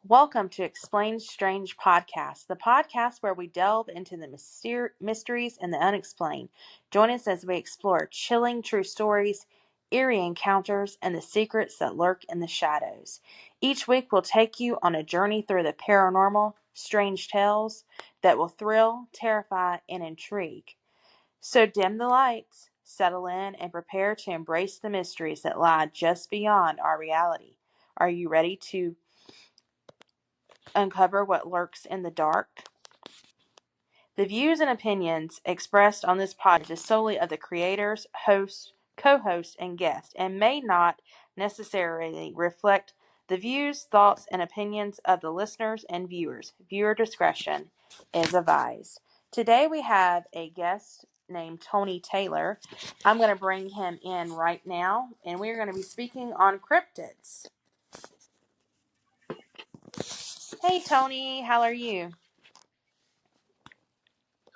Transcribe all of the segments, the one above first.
Welcome to Explain Strange Podcast, the podcast where we delve into the mysteries and the unexplained. Join us as we explore chilling true stories, eerie encounters, and the secrets that lurk in the shadows. Each week, we'll take you on a journey through the paranormal, strange tales that will thrill, terrify, and intrigue. So dim the lights, settle in, and prepare to embrace the mysteries that lie just beyond our reality. Are you ready to uncover what lurks in the dark? The views and opinions expressed on this podcast is solely of the creators, hosts, co-hosts, and guests, and may not necessarily reflect the views, thoughts, and opinions of the listeners and viewers. Viewer discretion is advised. Today we have a guest named Tony Taylor. I'm going to bring him in right now, and we're going to be speaking on cryptids. Hey, Tony, how are you?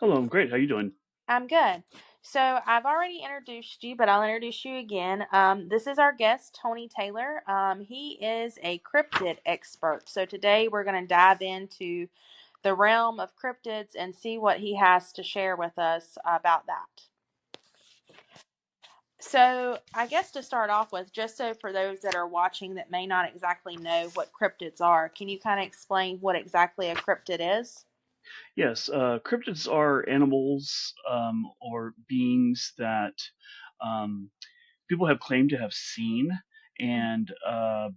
Hello, I'm great. How you doing? I'm good. So I've already introduced you, but I'll introduce you again. This is our guest, Tony Taylor. He is a cryptid expert. So today we're going to dive into the realm of cryptids and see what he has to share with us about that. So I guess to start off with, just so for those that are watching that may not exactly know what cryptids are, can you kind of explain what exactly a cryptid is? Yes, cryptids are animals or beings that um, people have claimed to have seen, Mhm. and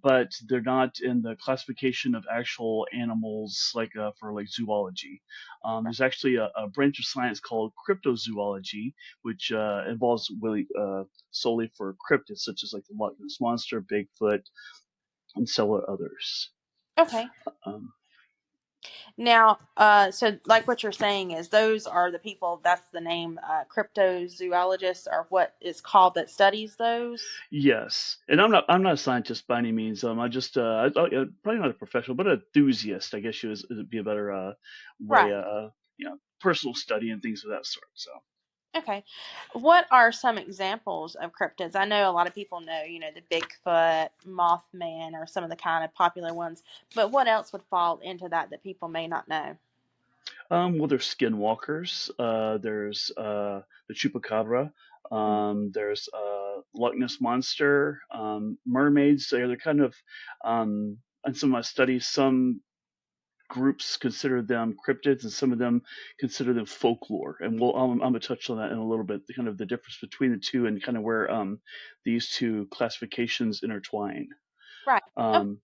but they're not in the classification of actual animals like for like zoology. There's actually a branch of science called cryptozoology, which involves really solely for cryptids such as like the Loch Ness monster, Bigfoot, and several others. Okay. Um, Now, so like what you're saying is those are the people, that's the name, cryptozoologists are what is called that studies those? Yes, and I'm not a scientist by any means. I just probably not a professional, but an enthusiast. I guess would be a better way. Right. Personal study and things of that sort. So. Okay. What are some examples of cryptids? I know a lot of people know, the Bigfoot, Mothman, or some of the kind of popular ones, but what else would fall into that people may not know? Well, there's skinwalkers. There's the chupacabra. Mhm. There's Loch Ness monster. Mermaids. They're kind of in some of my studies. Some groups consider them cryptids, and some of them consider them folklore. And I'm gonna touch on that in a little bit, the kind of the difference between the two, and kind of where these two classifications intertwine. Right. Okay. Um,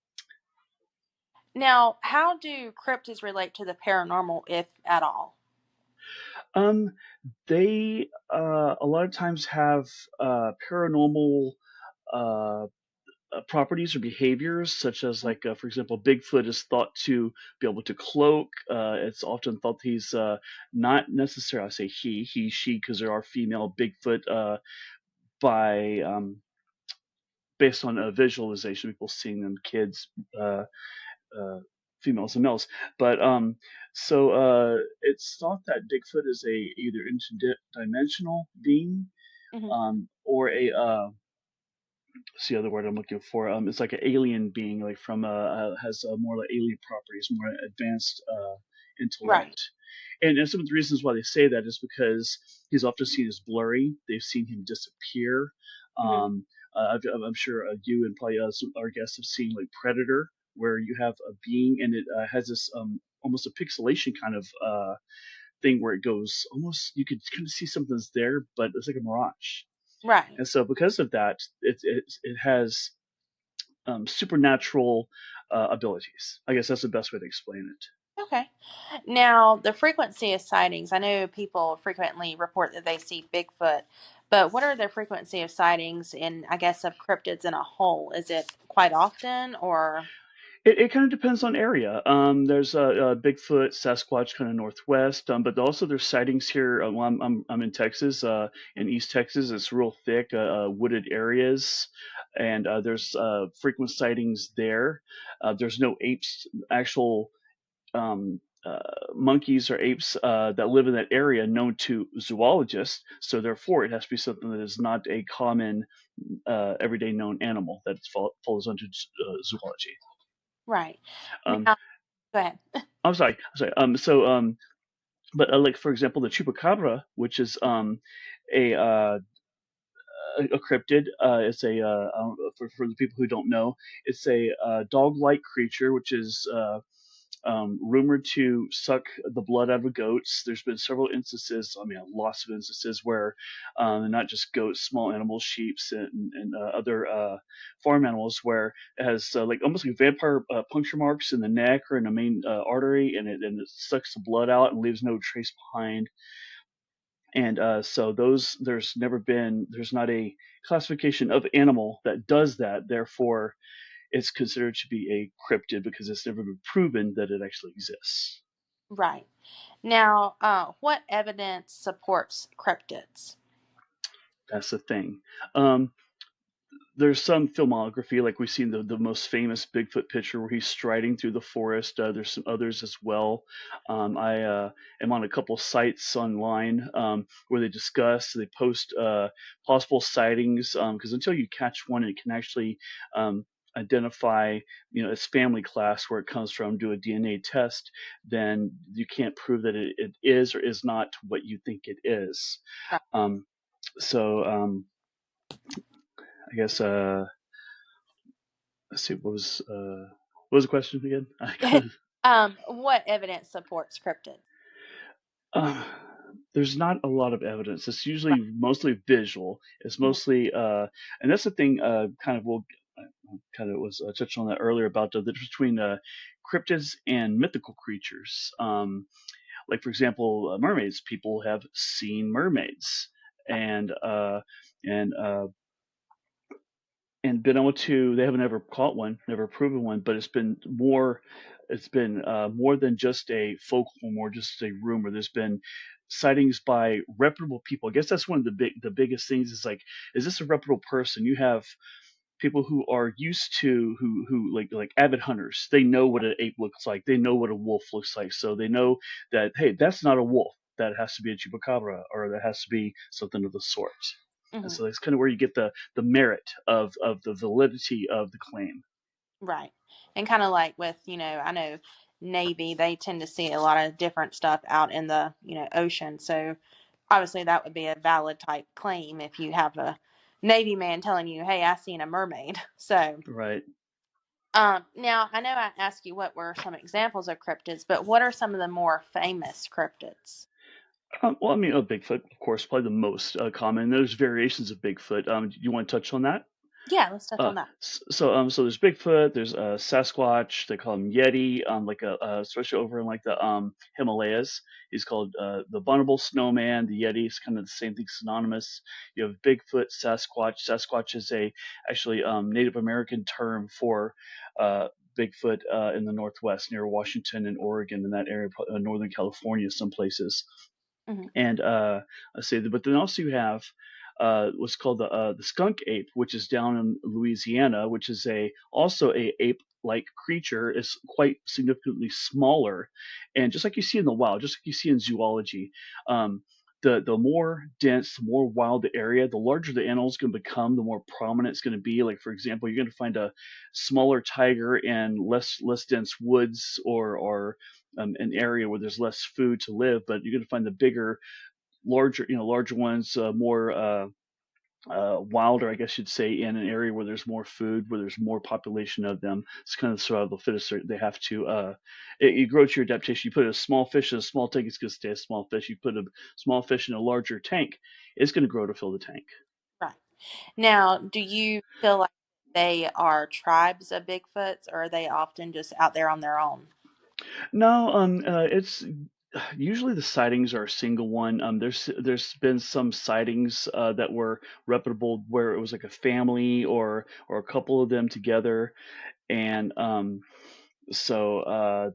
Now, how do cryptids relate to the paranormal, if at all? um, they a lot of times have paranormal uh, properties or behaviors, such as like, for example, Bigfoot is thought to be able to cloak. It's often thought he's not necessarily, I say he, she, because there are female Bigfoot by based on a visualization, people seeing them, kids, uh, uh, females and males. But it's thought that Bigfoot is a either interdimensional being Mhm. or a what's the other word I'm looking for? It's like an alien being, like from has more like alien properties, more advanced Right. intellect. And some of the reasons why they say that is because he's often seen as blurry. They've seen him disappear. Mhm. I'm sure you and probably some our guests have seen like Predator, where you have a being and it has this almost a pixelation kind of thing where it goes almost you could kind of see something's there, but it's like a mirage. Right. And so because of that, it has supernatural abilities. I guess that's the best way to explain it. Okay. Now, the frequency of sightings. I know people frequently report that they see Bigfoot, but what are the frequency of sightings in, I guess, of cryptids in a whole? Is it quite often or? It kind of depends on area. There's Bigfoot, Sasquatch, kind of northwest, but also there's sightings here. Well, I'm in Texas, in East Texas. It's real thick, wooded areas, and there's frequent sightings there. There's no apes, actual monkeys or apes that live in that area known to zoologists. So therefore, it has to be something that is not a common, everyday known animal that falls under zoology. Right. Um, Now, go ahead. I'm sorry. I'm sorry. But like for example, the chupacabra, which is a a cryptid. It's a for the people who don't know, it's a dog-like creature, which is rumored to suck the blood out of goats. There's been several instances, I mean, lots of instances where not just goats, small animals, sheep, and other farm animals, where it has like almost like vampire puncture marks in the neck or in the main artery, and it sucks the blood out and leaves no trace behind. And so those there's not a classification of animal that does that. Therefore, it's considered to be a cryptid because it's never been proven that it actually exists. Right. Now, what evidence supports cryptids? That's the thing. Um, there's some filmography, like we've seen the most famous Bigfoot picture where he's striding through the forest. There's some others as well. I am on a couple sites online where they post possible sightings, because until you catch one, it can actually identify, its family class, where it comes from, do a DNA test, then you can't prove that it is or is not what you think it is. Right. Um, so I guess let's see, what was the question again? I kind of What evidence supports cryptids? uh, there's not a lot of evidence. It's Right. usually mostly visual. It's Mhm. mostly and that's the thing. Kind of we'll kind of was touched on that earlier about the difference between cryptids and mythical creatures. Like for example, mermaids. People have seen mermaids, and and been able to, they haven't ever caught one, never proven one, but it's been more than just a folklore, more just a rumor. There's been sightings by reputable people. I guess that's one of the biggest things is like, is this a reputable person? You have people who are used to, who like avid hunters. They know what an ape looks like. They know what a wolf looks like. So they know that, hey, that's not a wolf. That has to be a chupacabra, or that has to be something of the sort. And Mhm. so that's kind of where you get the merit of the validity of the claim. Right. And kind of like with, I know Navy, they tend to see a lot of different stuff out in the, ocean. So obviously that would be a valid type claim if you have a Navy man telling you, hey, I seen a mermaid. So, Right. now I know I asked you what were some examples of cryptids, but what are some of the more famous cryptids? Well, I mean, Bigfoot, of course, probably the most common. There's variations of Bigfoot. Do you want to touch on that? Yeah, let's touch on that. So there's Bigfoot, there's Sasquatch. They call him Yeti. Like especially over in like the Himalayas, he's called the Abominable Snowman. The Yeti is kind of the same thing, synonymous. You have Bigfoot, Sasquatch. Sasquatch is a actually Native American term for uh, Bigfoot in the Northwest, near Washington and Oregon, in that area, Northern California, some places. Hmm. And let's see, but then also you have what's called the skunk ape, which is down in Louisiana, which is a also a ape-like creature. Is quite significantly smaller, and just like you see in the wild, just like you see in zoology. The more dense, the more wild the area, the larger the animal is going to become, the more prominent it's going to be. Like for example, you're going to find a smaller tiger in less dense woods, or an area where there's less food to live, but you're going to find the bigger, larger ones, more wilder, I guess you'd say, in an area where there's more food, where there's more population of them. It's kind of survival of the fittest. They have to, you grow to your adaptation. You put a small fish in a small tank, it's going to stay a small fish. You put a small fish in a larger tank, it's going to grow to fill the tank. Right. Now, do you feel like they are tribes of Bigfoots, or are they often just out there on their own? No, it's usually the sightings are a single one. There's been some sightings that were reputable, where it was like a family or a couple of them together, and so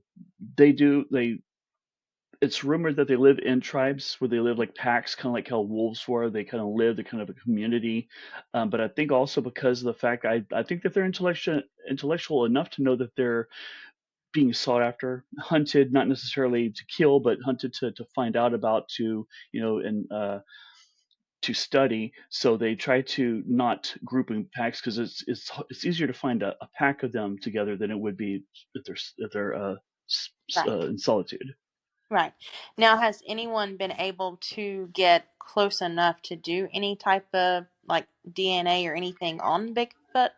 they do they. It's rumored that they live in tribes, where they live like packs, kind of like how wolves were. They kind of live, they're kind of a community. But I think also because of the fact, I think that they're intellectual enough to know that they're being sought after, hunted, not necessarily to kill, but hunted to find out about, to, and to study, so they try to not group in packs because it's easier to find a pack of them together than it would be if they're Right. in solitude. Right. Now, has anyone been able to get close enough to do any type of like DNA or anything on Bigfoot?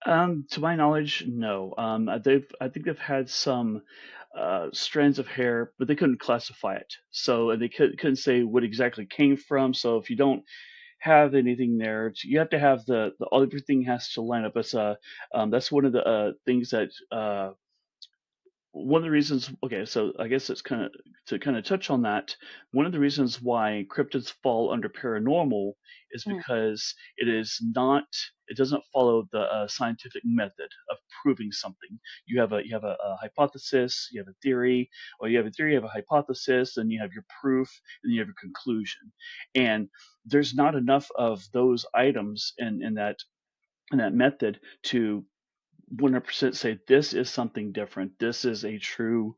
To my knowledge, no. I think they've had some strands of hair, but they couldn't classify it. So and they couldn't say what exactly came from. So if you don't have anything there, you have to have the everything has to line up. That's one of the things that one of the reasons, okay, so I guess it's kind of to kind of touch on that. One of the reasons why cryptids fall under paranormal is Mhm. because it doesn't follow the scientific method of proving something. You have a hypothesis, you have a theory, or you have a theory, you have a hypothesis, then you have your proof, and you have your conclusion. And there's not enough of those items in that method to 100% say this is something different. This is a true,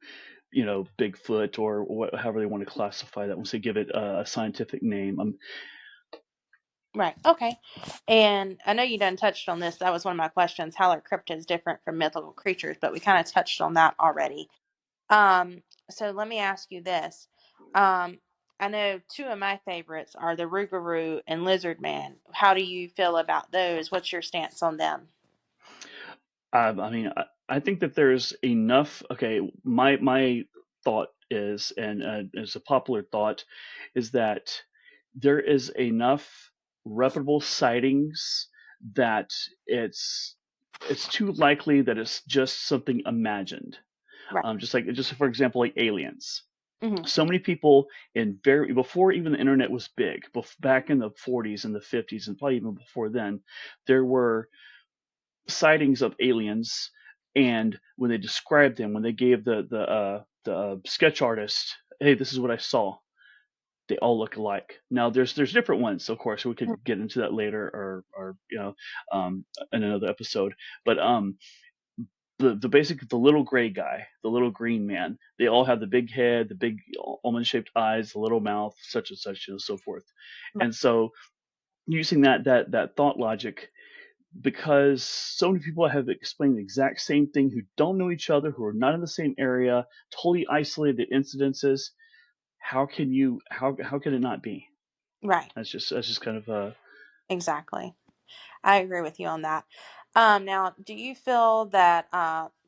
Bigfoot or however they want to classify that once they give it a scientific name. Right. Okay. And I know you done touched on this. That was one of my questions. How are cryptids different from mythical creatures? But we kind of touched on that already. Um, so let me ask you this. Um, I know two of my favorites are the Rougarou and Lizard Man. How do you feel about those? What's your stance on them? I mean, I think that there's enough. Okay, my thought is, and it's a popular thought, is that there is enough reputable sightings that it's too likely that it's just something imagined. Right. Just for example, like aliens. Hmm. So many people in very before even the internet was big, back in the 40s and the 50s, and probably even before then, there were sightings of aliens. And when they described them, when they gave the sketch artist, hey, this is what I saw, they all look alike. Now there's different ones, of course. We could get into that later, or in another episode. But the basic the little gray guy, the little green man, they all have the big head, the big almond shaped eyes, the little mouth, such and such, and so forth. Right. And so using that thought logic, because so many people have explained the exact same thing who don't know each other, who are not in the same area, totally isolated incidences. How can it not be? Right. That's just kind of Exactly. I agree with you on that. Now, do you feel that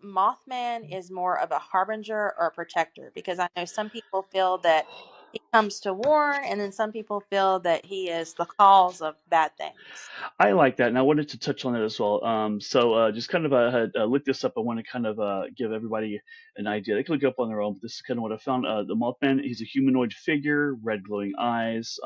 Mothman is more of a harbinger or a protector? Because I know some people feel that he comes to warn, and then some people feel that he is the cause of bad things. I like that, and I wanted to touch on that as well. Just kind of had looked this up. I want to kind of give everybody an idea. They can look it up on their own. But this is kind of what I found. The Mothman, he's a humanoid figure, red glowing eyes,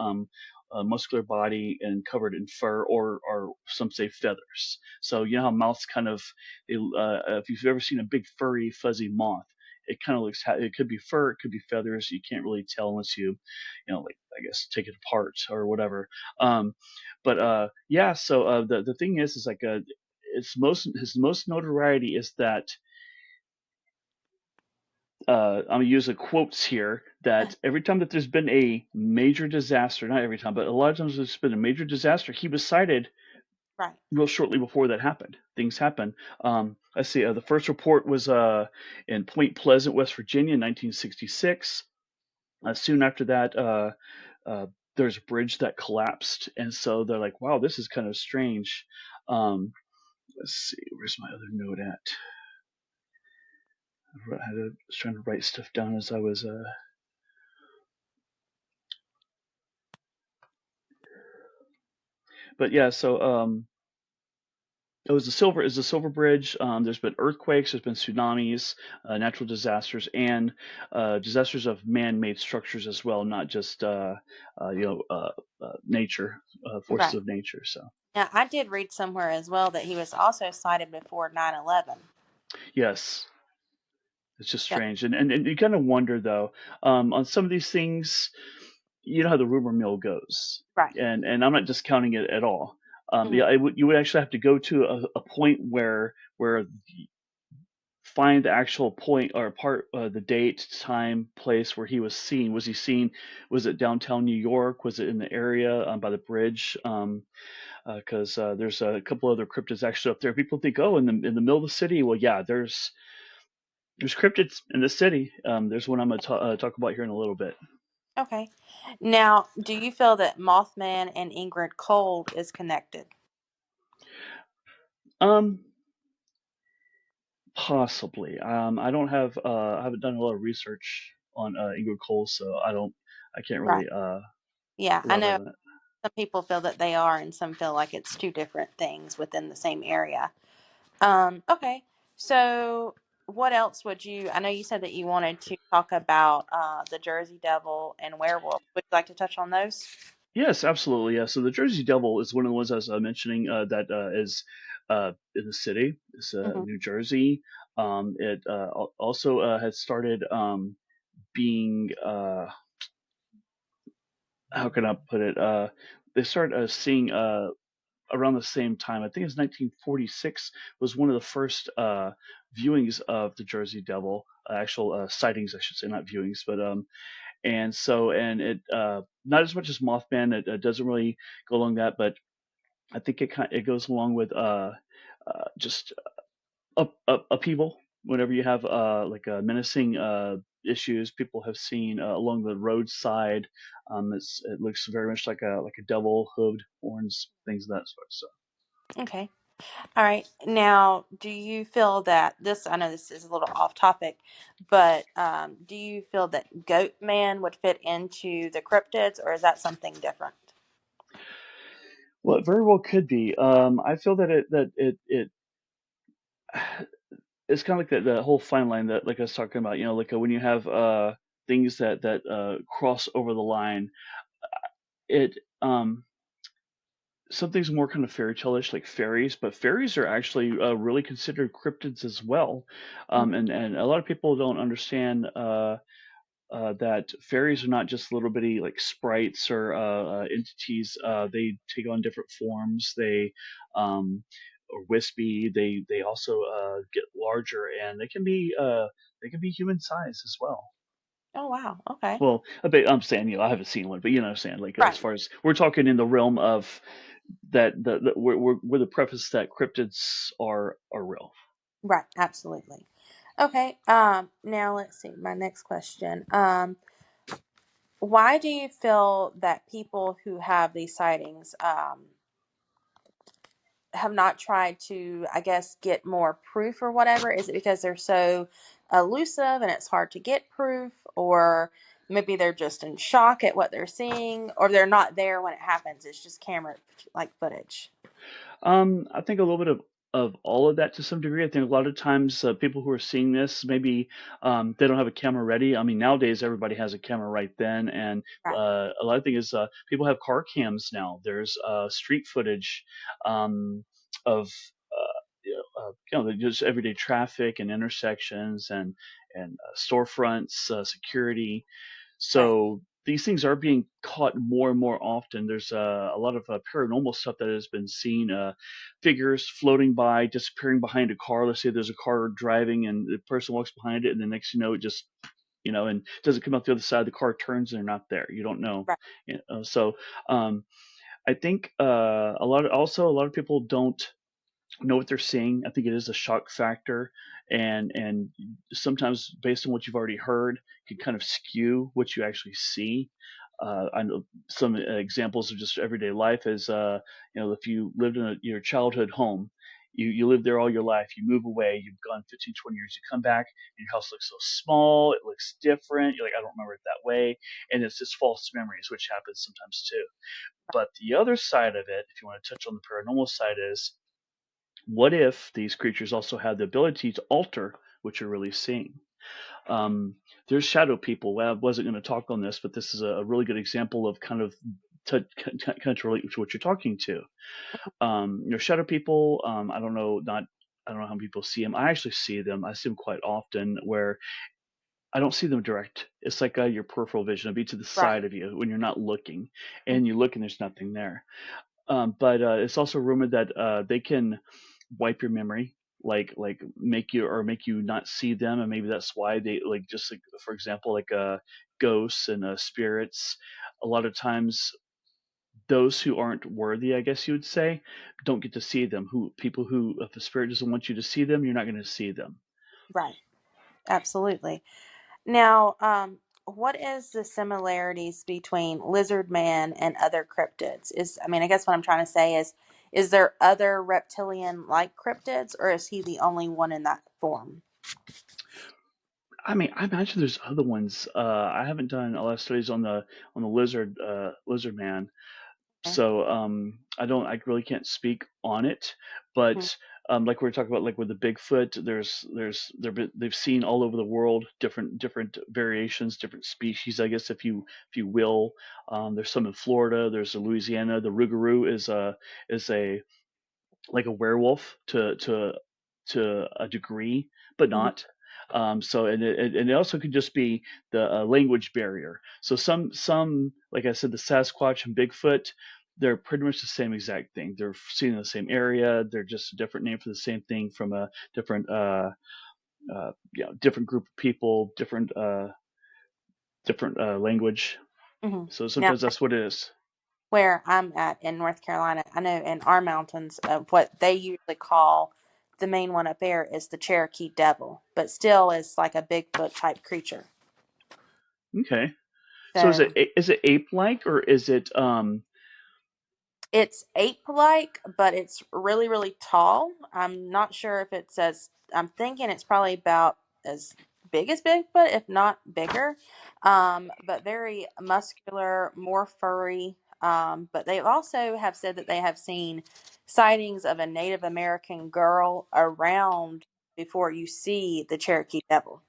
a muscular body, and covered in fur, or some say feathers. So you know how moths kind of, if you've ever seen a big furry fuzzy moth, it kind of looks. It could be fur, it could be feathers. You can't really tell unless like I guess take it apart or whatever. Um, but yeah, so the thing is like his most notoriety is that I'm using quotes here, that every time that there's been a major disaster, not every time, but a lot of times there's been a major disaster, he was sighted Right. real shortly before that happened. Things happen. Let's see. The first report was in Point Pleasant, West Virginia, in 1966. Soon after that, uh, there's a bridge that collapsed, and so they're like, "Wow, this is kind of strange." Um, let's see, where's my other note at? Was trying to write stuff down as I was. But yeah, so it was a silver bridge. There's been earthquakes, there's been tsunamis, natural disasters, and disasters of man-made structures as well, not just nature, forces Right. of nature. So Now, I did read somewhere as well that he was also cited before 9/11. yes, it's just Yeah. strange, and you kind of wonder though, on some of these things, you know how the rumor mill goes, Right. and I'm not discounting it at all. Hmm. Yeah, you would actually have to go to a point where find the actual point or part, the date, time, place where he was seen. Was he seen? Was it downtown New York? Was it in the area by the bridge? Because there's a couple other cryptids actually up there. People think, oh, in the middle of the city. Well, yeah, there's cryptids in the city. There's one I'm going to talk about here in a little bit. Okay. Now, do you feel that Mothman and Ingrid Cold is connected? Um, Possibly. I haven't done a lot of research on Ingrid Cole, so I can't Right. really Yeah, I elaborate know on it. some people feel that they are, and some feel like it's two different things within the same area. Okay. So, what else would you? I know you said that you wanted to talk about the Jersey Devil and werewolf. Would you like to touch on those? Yes, absolutely. Yeah. So the Jersey Devil is one of the ones I was mentioning that is in the city. It's Hmm. New Jersey. It also has started being how can I put it? They started seeing around the same time. I think it's 1946 was one of the first viewings of the Jersey Devil. Actual sightings, I should say, not viewings, but and it not as much as Mothman. It doesn't really go along that, but I think it goes along with just upheaval. Whenever you have like menacing issues, people have seen along the roadside. It looks very much like a devil, hood, horns, things of that sort. So. Okay. All right. Now, do you feel that this? I know this is a little off topic, but do you feel that Goat Man would fit into the cryptids, or is that something different? Well, it very well could be. I feel that it it's kind of like the whole fine line that like I was talking about. Like when you have things that cross over the line, it some things more kind of fairy tale-ish like fairies, but fairies are actually really considered cryptids as well. Mhm. And a lot of people don't understand that fairies are not just little bitty like sprites or entities. They take on different forms. Or wispy. They also get larger, and they can be human size as well. Oh wow. Okay. Well, a bit, I'm saying, I haven't seen one, but you know what I'm saying, like as Right. far as we're talking in the realm of that, we're the preface that cryptids are real. Right. Absolutely. Okay. Now let's see. My next question. Why do you feel that people who have these sightings have not tried to, I guess, get more proof or whatever? Is it because they're so elusive and it's hard to get proof, or maybe they're just in shock at what they're seeing, or they're not there when it happens? It's just camera like footage. I think a little bit of all of that to some degree. I think a lot of times people who are seeing this maybe they don't have a camera ready. I mean, nowadays everybody has a camera right then, and Right. a lot of things is people have car cams now. There's street footage of just everyday traffic and intersections and storefronts, security. Right. So these things are being caught more and more often. There's a lot of paranormal stuff that has been seen. Figures floating by, disappearing behind a car. Let's say there's a car driving and the person walks behind it, and the next it just and doesn't come out the other side. The car turns and they're not there. You don't know. Right. So I think a lot of people don't know what they're seeing. I think it is a shock factor, and sometimes based on what you've already heard, can kind of skew what you actually see. I know some examples of just everyday life is, if you lived in your childhood home, you lived there all your life, you move away, you've gone 15, 20 years, you come back, and your house looks so small, it looks different. You're like, I don't remember it that way. And it's just false memories, which happens sometimes too. But the other side of it, if you want to touch on the paranormal side, is what if these creatures also have the ability to alter what you're really seeing? Um, there's shadow people. Well, I wasn't going to talk on this, but this is a really good example of kind of kind of relate to what you're talking to. Shadow people. I don't know how people see them. I actually see them. I see them quite often. Where I don't see them direct. It's like your peripheral vision. It'll be to the Right. side of you when you're not looking, Mhm. and you look and there's nothing there. But it's also rumored that they can wipe your memory. make you not see them, and maybe that's why they like, just like, for example, like ghosts and spirits. A lot of times, those who aren't worthy, I guess you would say, don't get to see them. Who People who, if the spirit doesn't want you to see them, you're not going to see them. Right. Absolutely. Now, what is the similarities between lizard man and other cryptids? I mean, I guess what I'm trying to say is there other reptilian like cryptids, or is he the only one in that form? I mean, I imagine there's other ones. I haven't done a lot of studies on the lizard man, Okay. so I really can't speak on it. Mhm. But like we were talking about, like with the Bigfoot, they've seen all over the world different variations, different species, I guess, if you will. There's some in Florida. There's in Louisiana. The Rougarou is a like a werewolf to a degree, but Mhm. not. So and it also could just be the language barrier. So some like I said, the Sasquatch and Bigfoot, they're pretty much the same exact thing. They're seen in the same area. They're just a different name for the same thing from a different group of people, different language. Mhm. So Now, sometimes that's what it is. where I'm at in North Carolina, I know in our mountains, what they usually call the main one up there is the Cherokee Devil, but still is like a Bigfoot type creature. Okay. So So is it ape like, or is it it's ape-like, but it's really, really tall. I'm not sure if it's as I'm thinking it's probably about as big as Bigfoot, if not bigger. But very muscular, more furry. But they also have said that they have seen sightings of a Native American girl around before you see the Cherokee Devil.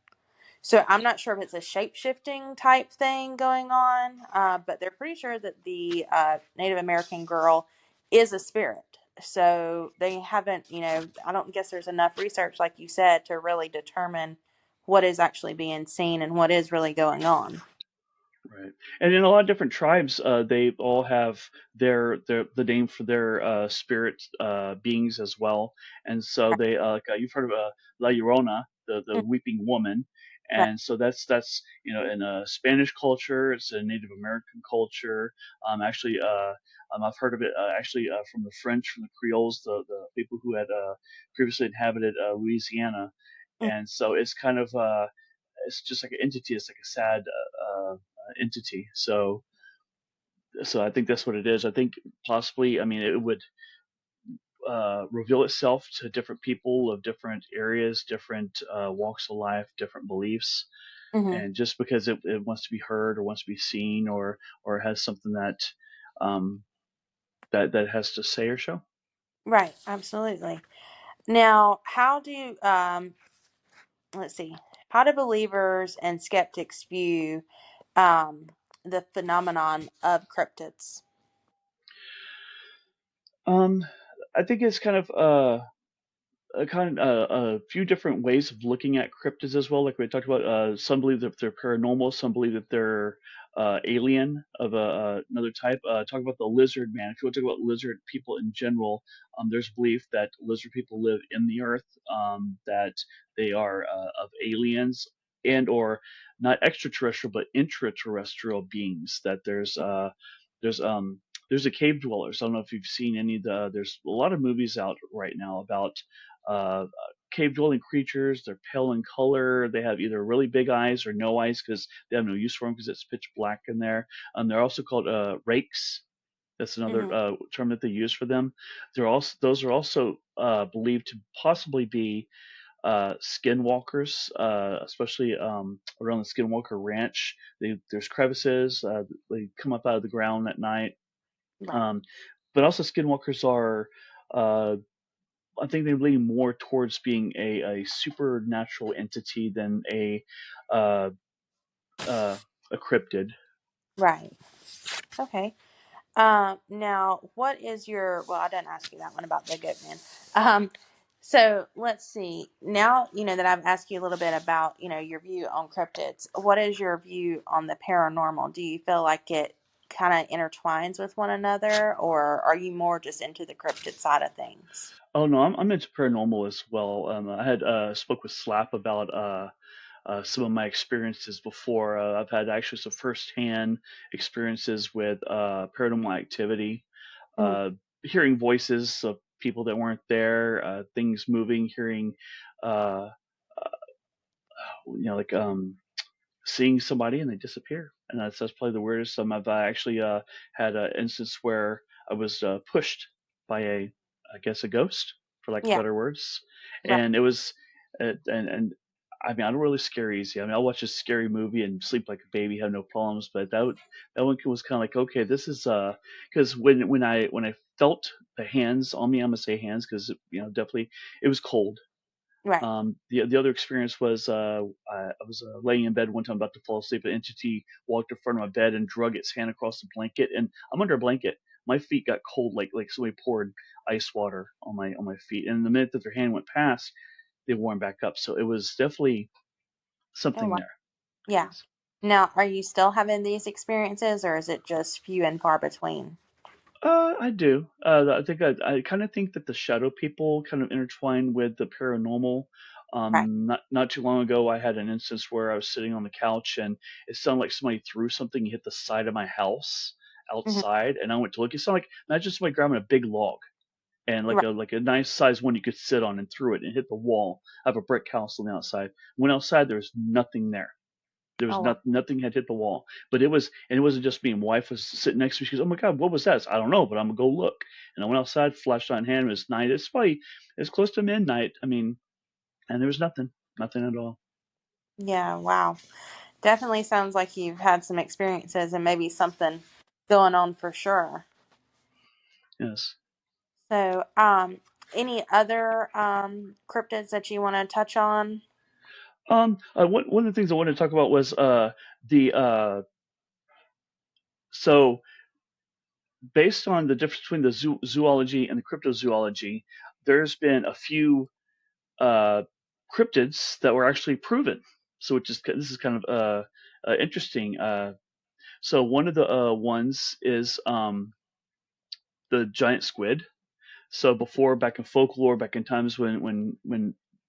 So I'm not sure if it's a shape shifting type thing going on, but they're pretty sure that the Native American girl is a spirit. So they haven't, I don't guess there's enough research, like you said, to really determine what is actually being seen and what is really going on. right? And in a lot of different tribes, they all have the name for their spirit beings as well. And so they like, you've heard of La Llorona, the Right. weeping woman. Right. And so that's in a Spanish culture, it's a Native American culture. Actually, I've heard of it actually from the French, from the Creoles, the people who had previously inhabited Louisiana. Mm. And so it's kind of it's just like an entity. It's like a sad entity. So I think that's what it is. I think possibly, I mean, it would reveal itself to different people of different areas, different walks of life, different beliefs, Mm-hmm. and just because it wants to be heard or wants to be seen, or has something um, that it has to say or show. Right. Absolutely. Now, how do let's see, how do believers and skeptics view um, the phenomenon of cryptids? Um, I think it's kind of a few different ways of looking at cryptids as well. Like we talked about, some believe that they're paranormal, some believe that they're alien of another type. Talk about the lizard man. If you want to talk about lizard people in general, there's belief that lizard people live in the earth, that they are of aliens and or not extraterrestrial but intraterrestrial beings. That there's there's a cave dwellers. I don't know if you've seen any of the. There's a lot of movies out right now about uh, cave dwelling creatures. They're pale in color. They have either really big eyes or no eyes because they have no use for them because it's pitch black in there. They're also called rakes. That's another Mm-hmm. term that they use for them. Those are also believed to possibly be skinwalkers, especially around the Skinwalker Ranch. There's crevices. They come up out of the ground at night. Right. Um, but also skinwalkers are uh, I think they lean more towards being a supernatural entity than uh, uh, a cryptid. Right. Okay. Now, what is your? Well, I didn't ask you that one about the goat man. Um, so let's see. Now you know that I've asked you a little bit about your view on cryptids. What is your view on the paranormal? Do you feel like it kind of intertwines with one another, or are you more just into the cryptid side of things? Oh no, I'm into paranormal as well. I had spoke with Slap about some of my experiences before. I've had actually some firsthand experiences with paranormal activity, Mhm. uh, hearing voices of people that weren't there, things moving, hearing, uh, like seeing somebody and they disappear. And that's probably the weirdest. I've actually had an instance where I was pushed by I guess, a ghost, for lack of Yeah, better words. right, And it was, and I mean, I don't really scare easy. I mean, I'll watch a scary movie and sleep like a baby, have no problems. But that one was kind of like, okay, this is because when I felt the hands on me, I'm gonna say hands because definitely it was cold. right. The other experience was I was laying in bed one time about to fall asleep. An entity walked in front of my bed and drug its hand across the blanket, and I'm under a blanket. My feet got cold, like somebody poured ice water on my feet. And the minute that their hand went past, they warmed back up. So it was definitely Oh, something wow. there. Yeah. Yes. Now, are you still having these experiences, or is it just few and far between? I do. I think I kind of think that the shadow people kind of intertwine with the paranormal. Right. Not too long ago, I had an instance where I was sitting on the couch and it sounded like somebody threw something and hit the side of my house Hmm. outside, and I went to look. It sounded like imagine somebody grabbing a big log and Right. like a nice size one you could sit on and threw it and hit the wall. I have a brick house on the outside. Went outside, there was nothing there. There was Oh, wow. nothing had hit the wall, but it wasn't just me. My wife was sitting next to me. She goes, "Oh my God, what was that?" I said, I don't know, but I'm gonna go look. And I went outside, flashlight in hand. It was night. It's probably it's close to midnight. I mean, and there was nothing at all. Yeah, wow. Definitely sounds like you've had some experiences and maybe something going on for sure. Yes. So, any other cryptids that you want to touch on? One of the things I wanted to talk about was the so based on the difference between the zoology and the cryptozoology, there's been a few uh, cryptids that were actually proven. So which is this is kind of interesting. So one of the ones is the giant squid. So before, back in folklore, back in times when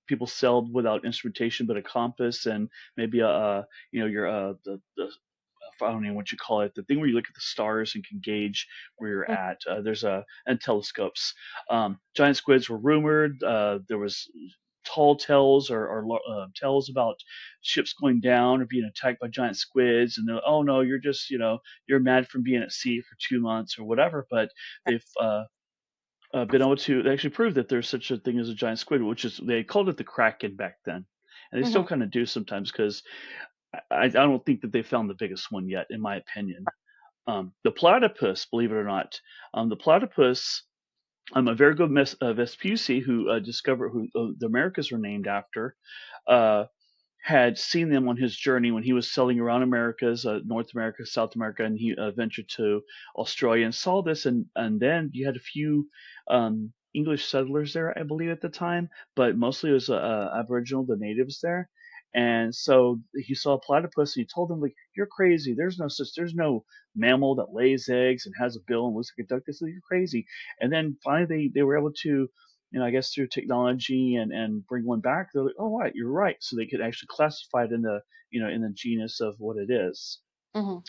people sailed without instrumentation but a compass and maybe your the I don't know what you call it, the thing where you look at the stars and can gauge where you're Mm. at. There's and telescopes. Giant squids were rumored. There was tall tales or tales about ships going down or being attacked by giant squids, and they're oh no, you're just you're mad from being at sea for 2 months or whatever. But they've been able to they actually prove that there's such a thing as a giant squid, which is they called it the kraken back then, and they still Mhm. kind of do sometimes because I don't think that they found the biggest one yet, in my opinion. The platypus, believe it or not, the platypus. Amerigo Vespucci, who discovered who the Americas were named after, uh, had seen them on his journey when he was sailing around Americas, North America, South America, and he ventured to Australia and saw this. And then you had a few English settlers there, I believe, at the time, but mostly it was Aboriginal, the natives there. And so he saw a platypus and he told them, like, you're crazy. There's no mammal that lays eggs and has a bill and looks like a duck. This is you're crazy. And then finally they were able to I guess through technology and bring one back, they're like, oh, right, you're right. So they could actually classify it in the, in the genus of what it is. Mhm.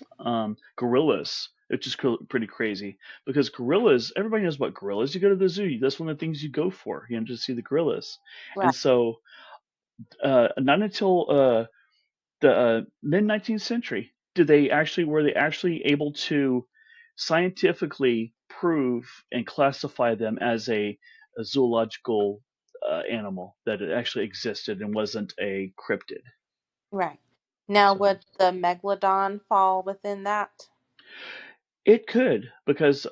Gorillas, which is pretty crazy because gorillas, everybody knows about gorillas. You go to the zoo, that's one of the things you go for, to see the gorillas. Right. And so, not until the mid 19th century were they actually able to scientifically prove and classify them as a zoological animal that it actually existed and wasn't a cryptid. Right. Now, So would the megalodon fall within that? it could because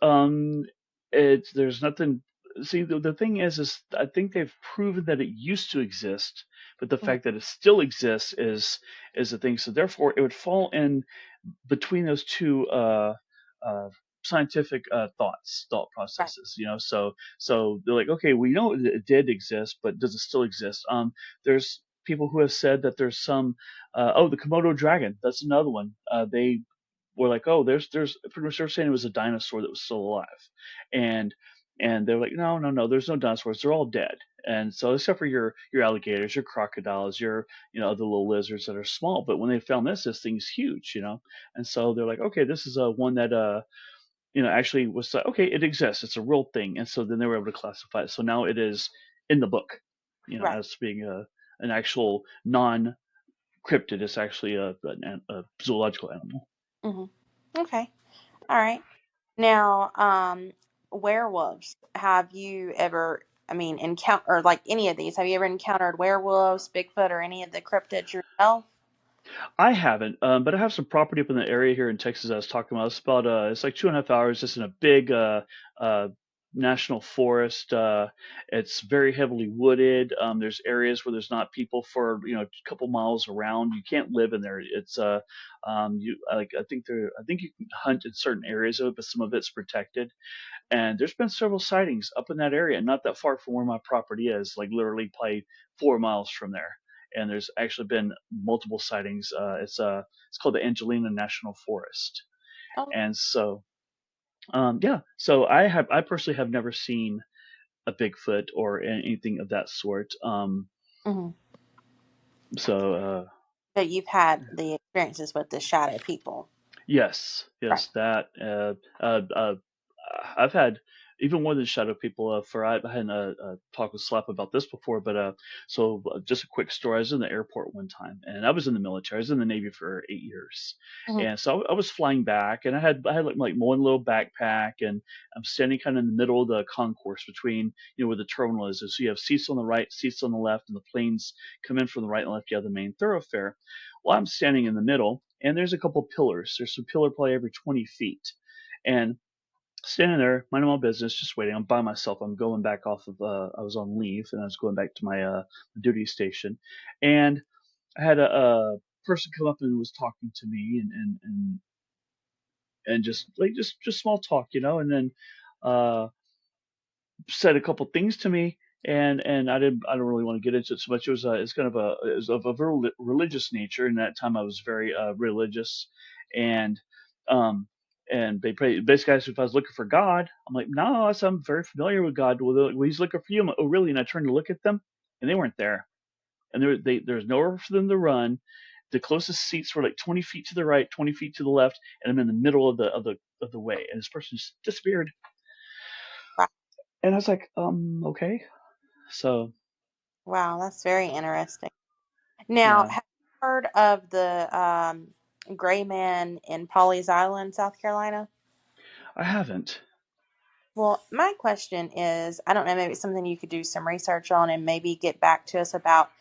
it's there's nothing. See, the thing is I think they've proven that it used to exist, but the Mhm. fact that it still exists is the thing. So therefore, it would fall in between those two uh, scientific thought Right. processes. So they're like, okay, we know it did exist, but does it still exist? There's people who have said that there's some. The Komodo dragon. That's another one. They were like, oh, there's pretty much they're saying it was a dinosaur that was still alive, and they're like, no, no, no, there's no dinosaurs, they're all dead. And so except for your alligators, your crocodiles, your the little lizards that are small, but when they found this thing's huge, and so they're like, okay, this is a one that actually was like, okay, it exists, it's a real thing, and so then they were able to classify it. So now it is in the book, Right. as being an actual non cryptid. It's actually a zoological animal. Hmm. Okay. All right. Now, werewolves. Have you ever, I mean, encounter or like any of these? Have you ever encountered werewolves, Bigfoot, or any of the cryptids yourself? I haven't, but I have some property up in the area here in Texas. I was talking about. It's about it's like 2.5 hours, just in a big uh, national forest. It's very heavily wooded. There's areas where there's not people for a couple miles around. You can't live in there. It's you like I think you can hunt in certain areas of it, but some of it's protected. And there's been several sightings up in that area, not that far from where my property is, like literally probably 4 miles from there. And there's actually been multiple sightings. It's called the Angelina National Forest, Oh. and so yeah. So I personally have never seen a Bigfoot or anything of that sort. Hmm. So But you've had the experiences with the shadow people. yes, Right. yes, that. I've had even more than shadow people. I had a talk with Slap about this before, but just a quick story. I was in the airport one time, and I was in the military. I was in the Navy for 8 years, Hmm. and so I was flying back, and I had like one little backpack, and I'm standing kind of in the middle of the concourse between where the terminal is. So you have seats on the right, seats on the left, and the planes come in from the right and left. You have the main thoroughfare. Well, I'm standing in the middle, and there's a couple pillars. There's some pillar probably every 20 feet. And standing there, minding my business, just waiting. I'm by myself. I'm going back off of, I was on leave and I was going back to my duty station. And I had a person come up and was talking to me and just like, just small talk, and then, uh, said a couple things to me, and I don't really want to get into it so much. It's kind of it was of a very religious nature, and at that time I was very religious, and um basically asked if I was looking for God. I'm like, no, I'm very familiar with God. Well, he's looking for you. I'm like, oh, really? And I turned to look at them, and they weren't there, and there's nowhere for them to run. The closest seats were like 20 feet to the right, 20 feet to the left, and I'm in the middle of the way, and this person just disappeared. Right. And I was like, okay. So Wow, that's very interesting. Now, yeah, have you heard of the gray man in Pawleys Island, South Carolina? I haven't. Well, my question is, I don't know, maybe it's something you could do some research on and maybe get back to us about.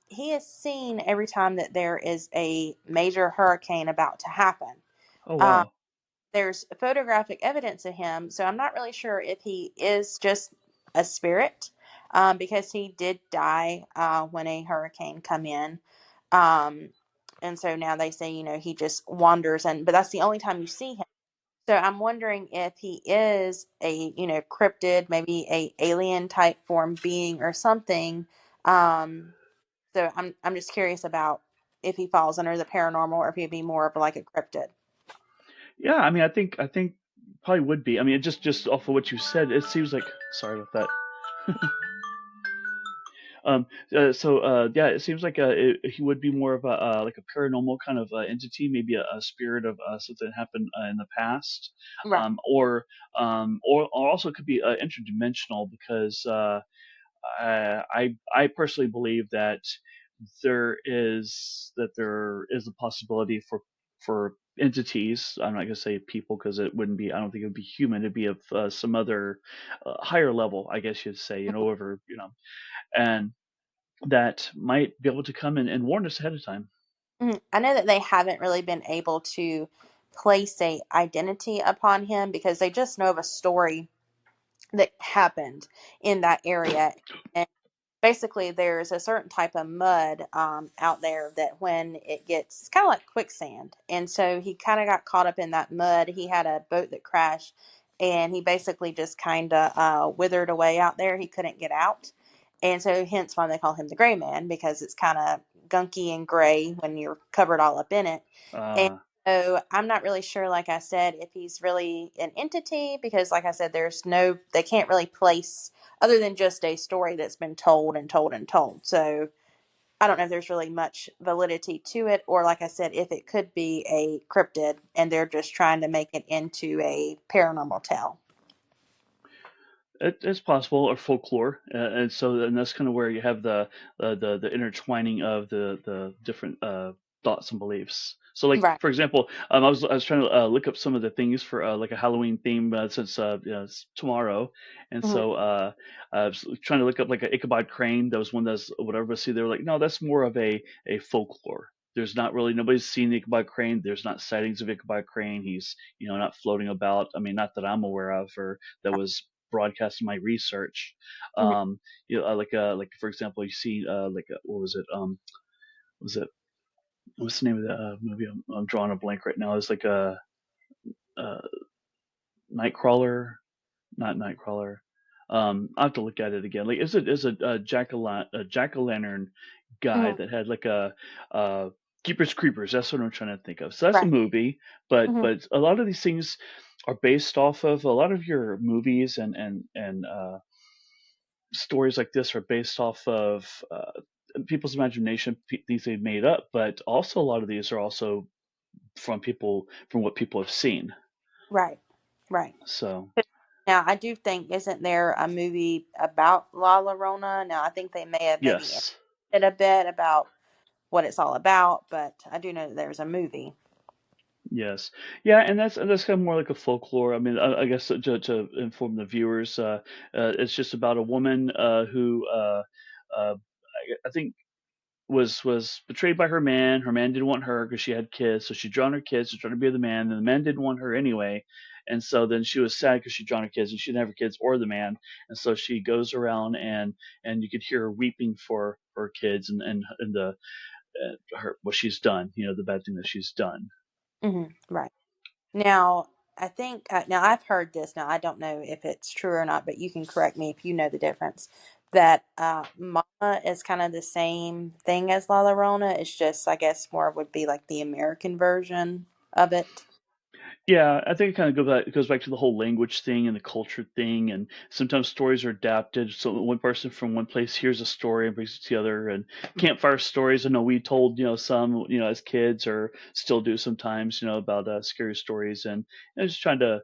He is seen every time that there is a major hurricane about to happen. Oh Um, wow. there's photographic evidence of him, so I'm not really sure if he is just a spirit, because he did die when a hurricane come in. Um, and so now they say, he just wanders, but that's the only time you see him. So I'm wondering if he is a, cryptid, maybe a alien type form being or something. So I'm just curious about if he falls under the paranormal or if he'd be more of like a cryptid. Yeah, I mean, I think probably would be. I mean, just off of what you said, it seems like. Sorry about that. Um, yeah, it seems like he would be more of a like a paranormal kind of entity, maybe a spirit of something that happened in the past, Right. or also could be interdimensional because I personally believe that there is a possibility for entities. I'm not gonna say people because it wouldn't be. I don't think it would be human. It'd be of some other higher level, I guess you'd say. Over and that might be able to come and warn us ahead of time. Mhm. I know that they haven't really been able to place a identity upon him because they just know of a story that happened in that area. And basically, there's a certain type of mud out there that when it gets, it's kind of like quicksand. And so he kind of got caught up in that mud. He had a boat that crashed and he basically just kind of withered away out there. He couldn't get out. And so, hence why they call him the gray man because it's kind of gunky and gray when you're covered all up in it. And Uh, So I'm not really sure, like I said, if he's really an entity because, like I said, they can't really place other than just a story that's been told and told and told. So I don't know if there's really much validity to it, or like I said, if it could be a cryptid and they're just trying to make it into a paranormal tale. It's possible, or folklore, and that's kind of where you have the intertwining of the different thoughts and beliefs. So, like Right. for example, I was trying to look up some of the things for like a Halloween theme since it's tomorrow, and Hmm. so I was trying to look up like a Ichabod Crane. That was one that's whatever. But see, they were like, no, that's more of a folklore. There's not really nobody's seen Ichabod Crane. There's not sightings of Ichabod Crane. He's not floating about. I mean, not that I'm aware of, or that was broadcasting my research. Hmm. Like for example, you see what was it? Was it what's the name of the movie? I'm drawing a blank right now. It's like a Nightcrawler, not Nightcrawler. I have to look at it again. Like, is a jack o' lantern guy Hmm. that had like a Keepers Creepers. That's what I'm trying to think of. So that's a Right. movie, but Hmm. a lot of these things are based off of a lot of your movies and stories like this are based off of people's imagination, things they've made up, but also a lot of these are also from what people have seen. Right. Right. So Now, I do think, isn't there a movie about La Llorona? Now, I think they may have maybe yes, edited a bit about what it's all about, but I do know that there's a movie. yes, yeah, and that's kind of more like a folklore. I mean, I guess to inform the viewers, it's just about a woman who I think was betrayed by her man. Her man didn't want her because she had kids, so she drawn her kids to try to be the man, and the man didn't want her anyway. And so then she was sad because she drawn her kids and she didn't have her kids or the man. And so she goes around and you could hear her weeping for her kids and the her what she's done, the bad thing that she's done. Hmm. Right. Now, I think, now I've heard this. Now, I don't know if it's true or not, but you can correct me if you know the difference. That Mama is kind of the same thing as La Llorona. It's just, I guess, more would be like the American version of it. Yeah, I think it kind of goes back to the whole language thing and the culture thing, and sometimes stories are adapted. So one person from one place hears a story and brings it to the other. And campfire stories, I know we told some as kids, or still do sometimes, about scary stories, and just trying to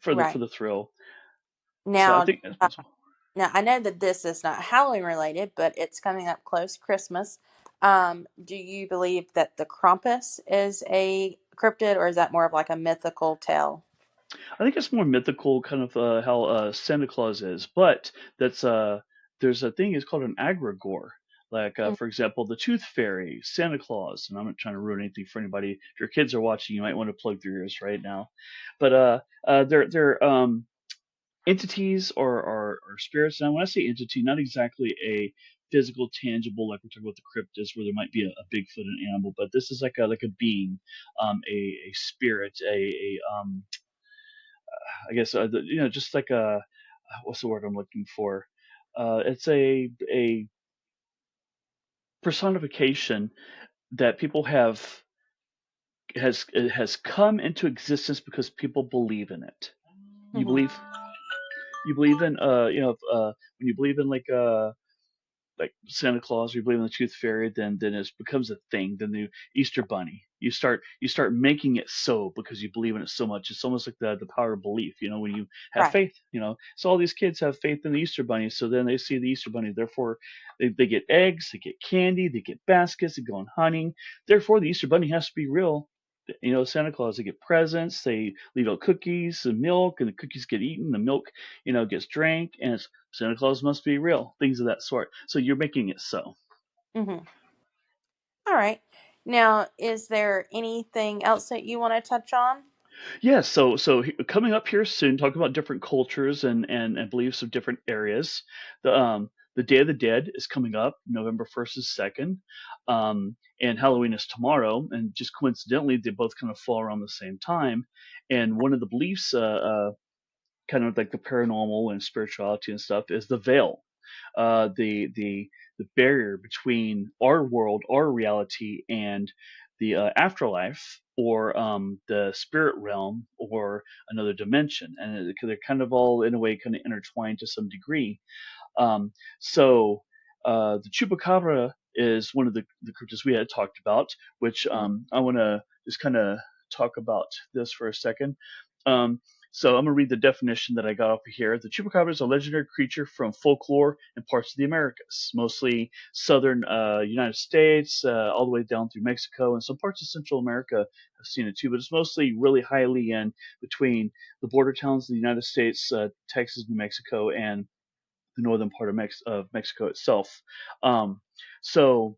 for the Right. thrill. So I Now, think that's possible. now I know that this is not Halloween related, but it's coming up close Christmas. Do you believe that the Krampus is a cryptid, or is that more of like a mythical tale? I think it's more mythical, kind of how Santa Claus is, but that's there's a thing. It's called an agrigore. Like Mm. for example, the Tooth Fairy, Santa Claus, and I'm not trying to ruin anything for anybody. If your kids are watching, you might want to plug their ears right now. But they're entities or spirits. And when I say entity, not exactly a physical, tangible, like we're talking about the cryptids, where there might be a Bigfoot, an animal, but this is like a being, a spirit, I guess just like a what's the word I'm looking for? It's a personification that people have has come into existence because people believe in it. You Hmm. believe in when you believe in like Santa Claus, or you believe in the Tooth Fairy, then it becomes a thing. Then the Easter Bunny, you start making it so because you believe in it so much. It's almost like the power of belief. When you have Right. faith. So all these kids have faith in the Easter Bunny. So then they see the Easter Bunny. Therefore, they get eggs, they get candy, they get baskets, they go on hunting. Therefore, the Easter Bunny has to be real. Santa Claus, they get presents, they leave out cookies and milk, and the cookies get eaten, the milk, gets drank, and Santa Claus must be real, things of that sort. So you're making it so. Hmm. All right. Now, is there anything else that you want to touch on? Yeah, so coming up here soon, talking about different cultures and beliefs of different areas. The Day of the Dead is coming up, November 1st is 2nd, and Halloween is tomorrow. And just coincidentally, they both kind of fall around the same time. And one of the beliefs, kind of like the paranormal and spirituality and stuff, is the veil, the barrier between our world, our reality, and the afterlife, or the spirit realm or another dimension, and they're kind of all in a way kind of intertwined to some degree. Um, so the chupacabra is one of the cryptids we had talked about, which Mhm. I want to just kind of talk about this for a second. Um, so I'm going to read the definition that I got off of here. The chupacabra is a legendary creature from folklore in parts of the Americas, mostly southern United States, all the way down through Mexico, and some parts of Central America have seen it too. But it's mostly really highly in between the border towns of the United States, Texas, New Mexico, and the northern part of, Mexico itself. Um, so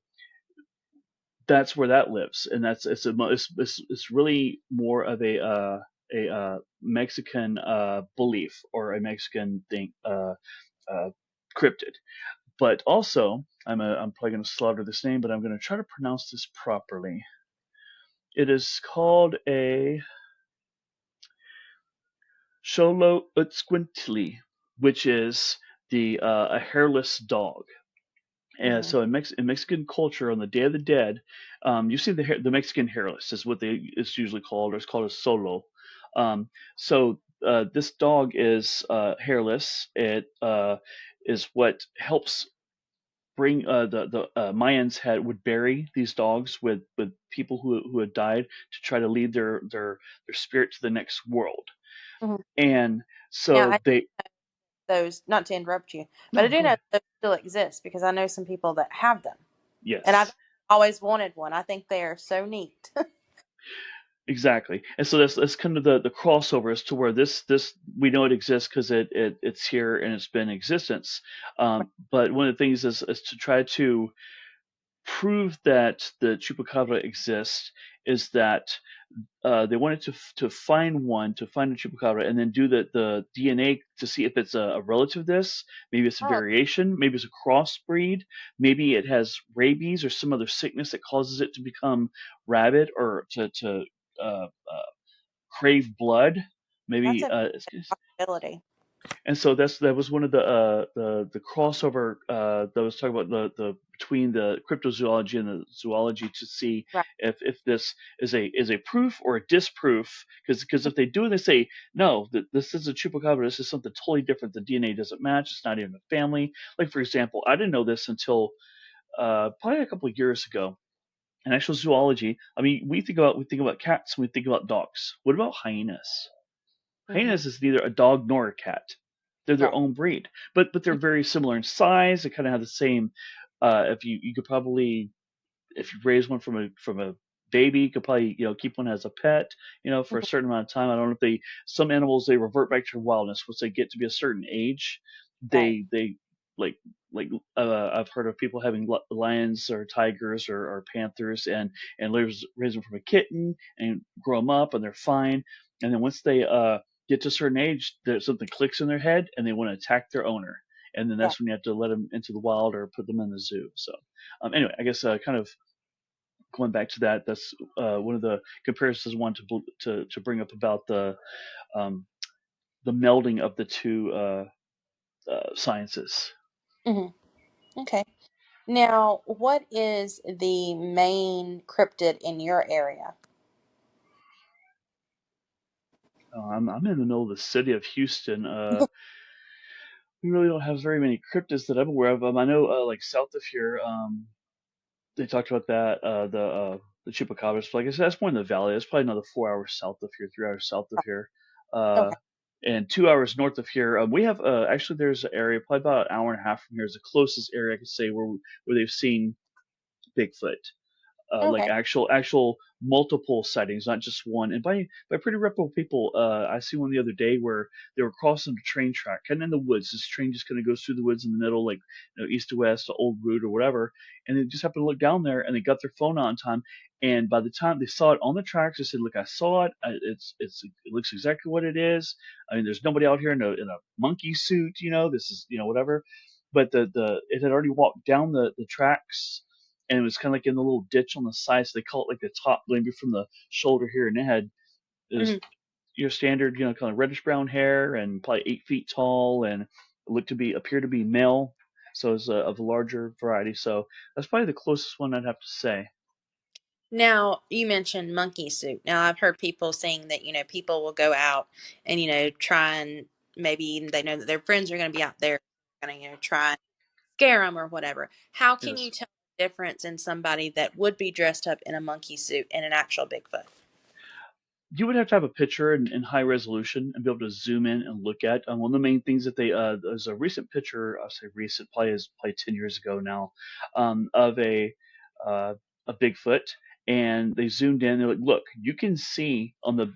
that's where that lives, and it's really more of a Mexican belief or a Mexican thing, cryptid. But also, I'm probably going to slaughter this name, but I'm going to try to pronounce this properly. It is called a Xoloitzcuintli, which is the a hairless dog. And Mhm. so in Mexican culture, on the Day of the Dead, you see the Mexican hairless is what it's usually called, or it's called a solo. So this dog is hairless. It is what helps bring the Mayans would bury these dogs with people who had died to try to lead their spirit to the next world. Mhm. And Now, so they those, not to interrupt you, but I no, do go know ahead. those still exist because I know some people that have them, and I've Yes. always wanted one. I think they are so neat. Exactly, and so that's kind of the crossover as to where this we know it exists because it's here and it's been in existence. But one of the things is to try to prove that the chupacabra exists is that they wanted to find one, to find a chupacabra, and then do the DNA to see if it's a relative of this. Maybe it's a Oh, variation. Maybe it's a crossbreed. Maybe it has rabies or some other sickness that causes it to become rabid or to uh, crave blood. that's Maybe a possibility. and so that was one of the crossover that was talking about the between the cryptozoology and the zoology to see Right. if this is a proof or a disproof, because if they do and they say no, that this is a chupacabra, this is something totally different, the DNA doesn't match, it's not even a family. Like, for example, I didn't know this until probably a couple of years ago. In actual zoology, I mean, we think about cats, we think about dogs. What about hyenas? Hmm. Hyenas is neither a dog nor a cat. They're their Right. own breed, but they're very similar in size. They kind of have the same. If you could probably, if you raise one from a baby, you could probably keep one as a pet, for a Mhm. certain amount of time. I don't know if some animals they revert back to wildness once they get to be a certain age. Right. They like I've heard of people having lions or tigers or panthers and raise them from a kitten and grow them up and they're fine. And then once they get to a certain age, there's something clicks in their head and they want to attack their owner. And then Yeah. that's when you have to let them into the wild or put them in the zoo. So anyway, I guess kind of going back to that, that's one of the comparisons I wanted to bring up about um, the melding of the two sciences. Hmm. Okay. Now, what is the main cryptid in your area? I'm in the middle of the city of Houston. We really don't have very many cryptids that I'm aware of. I know, like south of here, they talked about that the chupacabras. But like I said, that's more in the valley. That's probably another 4 hours south of here, 3 hours south of here. Uh, Okay. and 2 hours north of here, we have actually there's an area probably about an hour and a half from here is the closest area I could say where they've seen Bigfoot, like Okay. actual multiple sightings, not just one, and by pretty reputable people. I see one the other day where they were crossing a train track, kind of in the woods. This train just kind of goes through the woods in the middle, like east to west, the old route or whatever. And they just happened to look down there, and they got their phone out on time. And by the time they saw it on the tracks, they said, "Look, I saw it. It looks exactly what it is. I mean, there's nobody out here in a monkey suit. This is whatever." But the it had already walked down the tracks and it was kind of like in the little ditch on the side. So they call it like the top, maybe from the shoulder here and head. It was Hmm. your standard, kind of reddish brown hair and probably 8 feet tall and appear to be male. So it's of a larger variety. So that's probably the closest one I'd have to say. Now, you mentioned monkey soup. Now, I've heard people saying that, people will go out and, try and maybe they know that their friends are going to be out there, going to, try and scare them or whatever. How can you Yes. tell the difference in somebody that would be dressed up in a monkey suit and an actual Bigfoot? You would have to have a picture in high resolution and be able to zoom in and look at. One of the main things that there's a recent picture, I'll say recent, probably 10 years ago now, of uh, a Bigfoot, and they zoomed in. They're like, look, you can see on their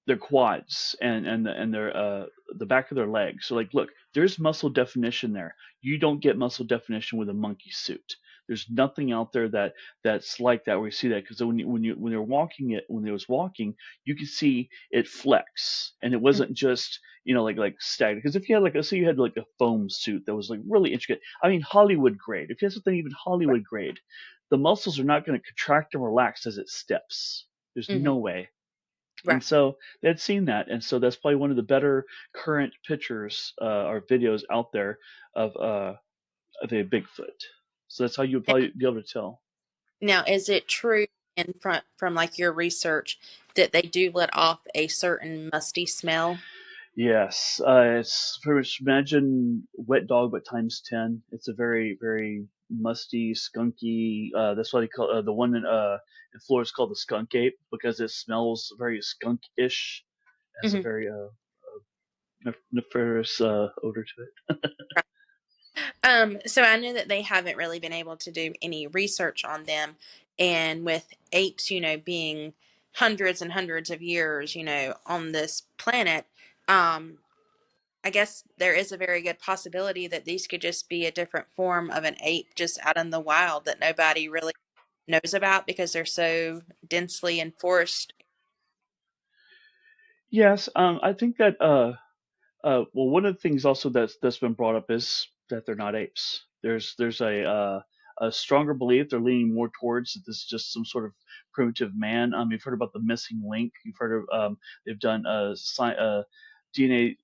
their quads and their the back of their legs. So like, look, there's muscle definition there. You don't get muscle definition with a monkey suit. There's nothing out there that's like that where you see that because when they're walking it when they was walking, you could see it flex, and it wasn't just like stagnant. Because if you had like let's say you had like a foam suit that was like really intricate, I mean Hollywood grade. If you had something even Right. Hollywood grade, the muscles are not going to contract and relax as it steps. There's Hmm. no way. And Right. so they had seen that, and so that's probably one of the better current pictures or videos out there of of a Bigfoot. So that's how you would probably be able to tell. Now, is it true in front from like your research that they do let off a certain musty smell? Yes, it's pretty much imagine wet dog but times 10. It's a very very musty, skunky. That's why they call the one in Florida is called the skunk ape because it smells very skunk-ish. It has a Hmm. very nefarious odor to it. So I know that they haven't really been able to do any research on them, and with apes, being hundreds and hundreds of years, on this planet, um, I guess there is a very good possibility that these could just be a different form of an ape just out in the wild that nobody really knows about because they're so densely enforced. Yes, I think that well, one of the things also that's been brought up is that they're not apes. There's a stronger belief they're leaning more towards that this is just some sort of primitive man. You've heard about the missing link. You've heard of they've done DNA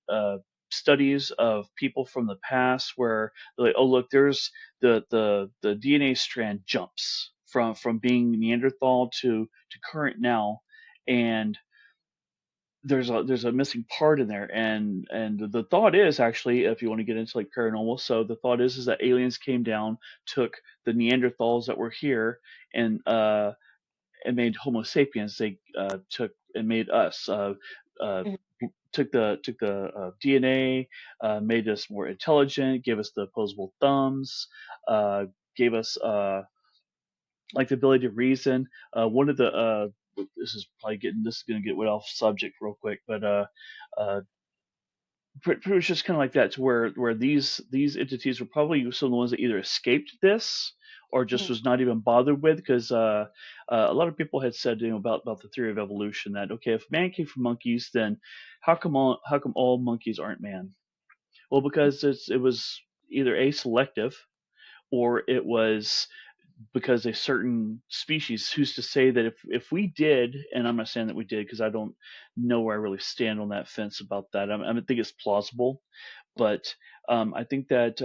studies of people from the past where they're like, oh look, there's the DNA strand jumps from being Neanderthal to current now, and there's a missing part in there, and the thought is actually if you want to get into like paranormal, so the thought is that aliens came down, took the Neanderthals that were here, and made Homo sapiens. They took and made us. Mhm. Took the DNA, made us more intelligent, gave us the opposable thumbs, uh, gave us like the ability to reason. One of the this is going to get way off subject real quick, but uh, pretty much just kind of like that, to where these entities were probably some of the ones that either escaped this or just Mhm. was not even bothered with, because a lot of people had said about the theory of evolution that okay, if man came from monkeys, then how come all monkeys aren't man? Well, because it was either aselective or it was because a certain species, who's to say that if we did, and I'm not saying that we did because I don't know where I really stand on that fence about that. I think it's plausible, but I think that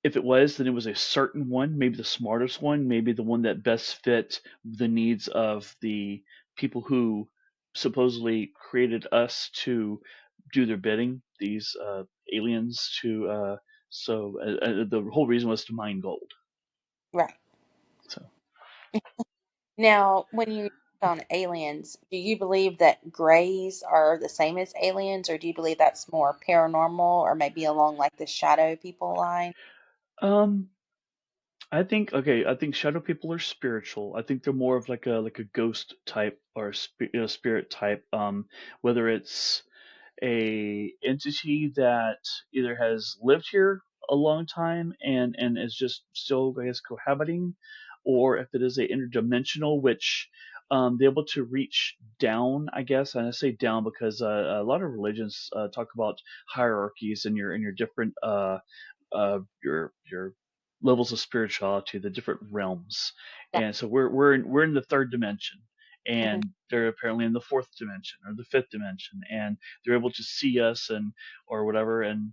if it was, then it was a certain one, maybe the smartest one, maybe the one that best fit the needs of the people who supposedly created us to do their bidding, these aliens to the whole reason was to mine gold. Right. So Now, when you on aliens, do you believe that grays are the same as aliens, or do you believe that's more paranormal, or maybe along like the shadow people line? um I think okay. I think shadow people are spiritual. I think they're more of like a ghost type or spirit type. Whether it's a entity that either has lived here a long time and is just still, I guess, cohabiting, or if it is a interdimensional, which they're able to reach down, I guess. And I say down because a lot of religions talk about hierarchies in your different your levels of spirituality, the different realms. That, And so we're in the third dimension, mhm. and they're apparently in the fourth dimension or the fifth dimension, and they're able to see us and or whatever, and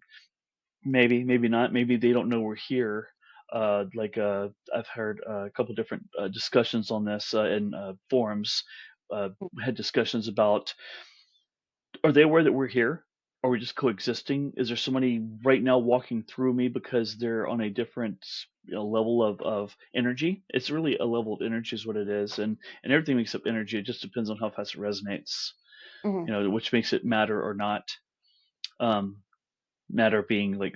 maybe not, maybe they don't know we're here. I've heard a couple different discussions on this in forums. Had discussions about, are they aware that we're here? Are we just coexisting? Is there somebody right now walking through me because they're on a different level of energy? It's really a level of energy is what it is, and everything makes up energy. It just depends on how fast it resonates, Hmm. which makes it matter or not. Um, Matter being like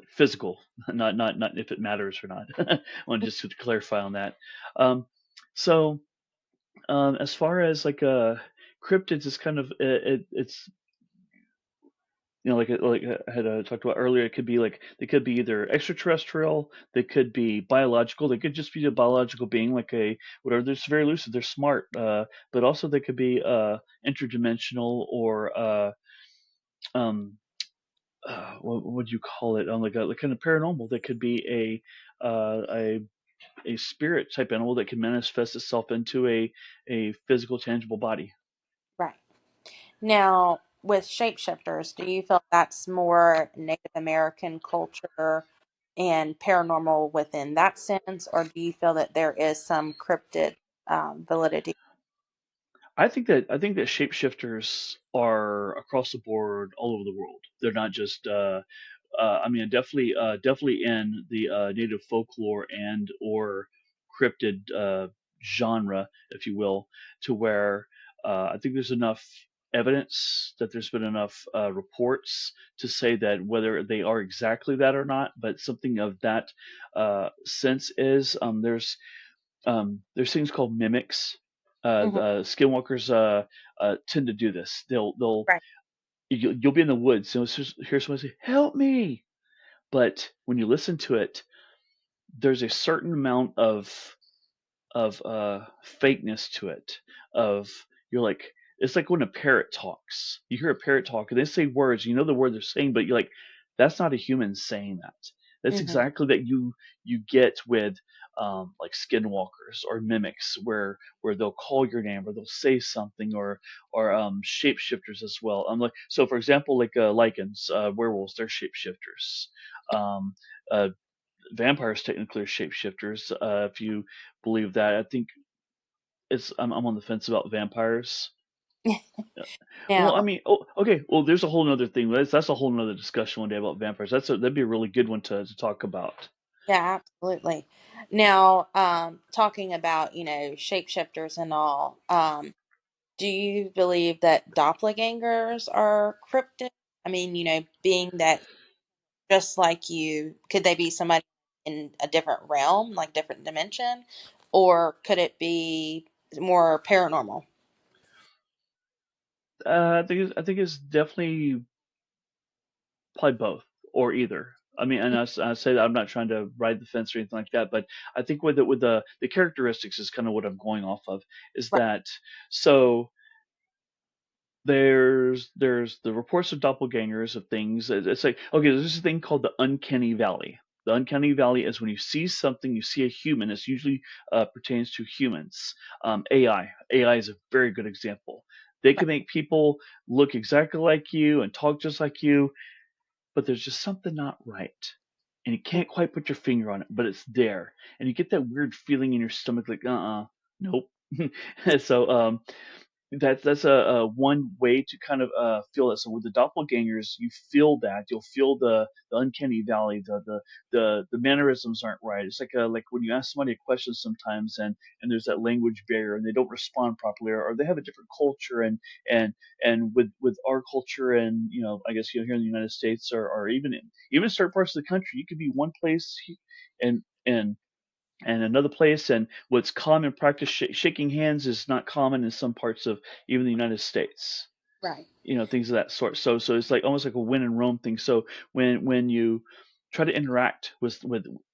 physical, not if it matters or not. I want just to clarify on that. Um, so as far as cryptids, is kind of it's like I had talked about earlier. It could be like they could be either extraterrestrial, they could be biological, they could just be a biological being, like a whatever. They're very lucid, they're smart, but also they could be interdimensional or um, what would you call it? Like kind of paranormal. That could be a spirit type animal that can manifest itself into a physical, tangible body. Right. Now, with shapeshifters, do you feel that's more Native American culture and paranormal within that sense, or do you feel that there is some cryptid validity? I think that shapeshifters are across the board all over the world. They're not just I mean, definitely in the native folklore and or cryptid genre, if you will, to where I think there's enough evidence that there's been enough reports to say that whether they are exactly that or not, but something of that sense is there's things called mimics. Hmm. The skinwalkers tend to do this. Right. You'll be in the woods and hear someone say, "Help me!" But when you listen to it, there's a certain amount of fakeness to it. Of you're like it's like when a parrot talks. You hear a parrot talk and they say words, you know the word they're saying, but you're like, that's not a human saying that. That's Hmm. exactly that you get with like skinwalkers or mimics, where they'll call your name or they'll say something, or shapeshifters as well. Like so, for example, like lichens, werewolves, they're shapeshifters. Um, uh, Vampires technically are shapeshifters. If you believe that, I think I'm on the fence about vampires. Well, I Now, mean, oh, okay. Well, there's a whole nother thing. That's a whole nother discussion one day about vampires. That'd be a really good one to talk about. yeah, absolutely. Now, talking about, shapeshifters and all, do you believe that doppelgangers are cryptid? I mean, being that just like you, could they be somebody in a different realm, like different dimension, or could it be more paranormal? I think it's definitely probably both or either. I mean, and I say that I'm not trying to ride the fence or anything like that, but I think with the characteristics is kind of what I'm going off of. Is Right. that so? There's the reports of doppelgangers of things. It's like, okay, there's this thing called the uncanny valley. The uncanny valley is when you see something, you see a human. It's usually pertains to humans. AI is a very good example. They Right. can make people look exactly like you and talk just like you, but there's just something not right, and you Mm. can't quite put your finger on it, but it's there, and you get that weird feeling in your stomach, like nope. So that's a one way to kind of feel it. So with the doppelgangers, you feel that you'll feel the uncanny valley. The mannerisms aren't right. It's like when you ask somebody a question sometimes, and there's that language barrier, and they don't respond properly, or they have a different culture, and with our culture, and I guess here in the United States, or even certain parts of the country, you could be one place and and another place, and what's common practice, shaking hands, is not common in some parts of even the United States. Right. Things of that sort. So it's like almost like a win and roam thing. So when you try to interact with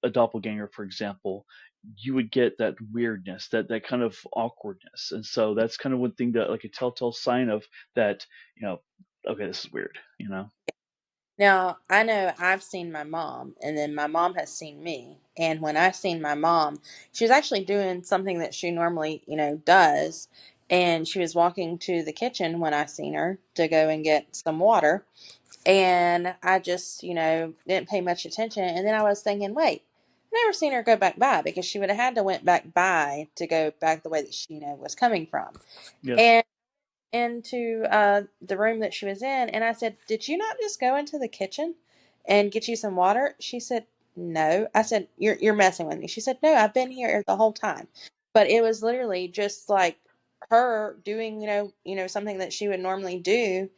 a doppelganger, for example, you would get that weirdness, that kind of awkwardness, and so that's kind of one thing, that like a telltale sign of that. Okay, this is weird. Now, I know I've seen my mom, and then my mom has seen me. And when I seen my mom, she was actually doing something that she normally, does. And she was walking to the kitchen when I seen her to go and get some water. And I just, didn't pay much attention. And then I was thinking, wait, never seen her go back by because she would have had to went back by to go back the way that she was coming from. Yes. And into the room that she was in, and I said, "Did you not just go into the kitchen and get you some water?" She said, "No." I said, "You're messing with me." She said, "No, I've been here the whole time." But it was literally just like her doing, something that she would normally do,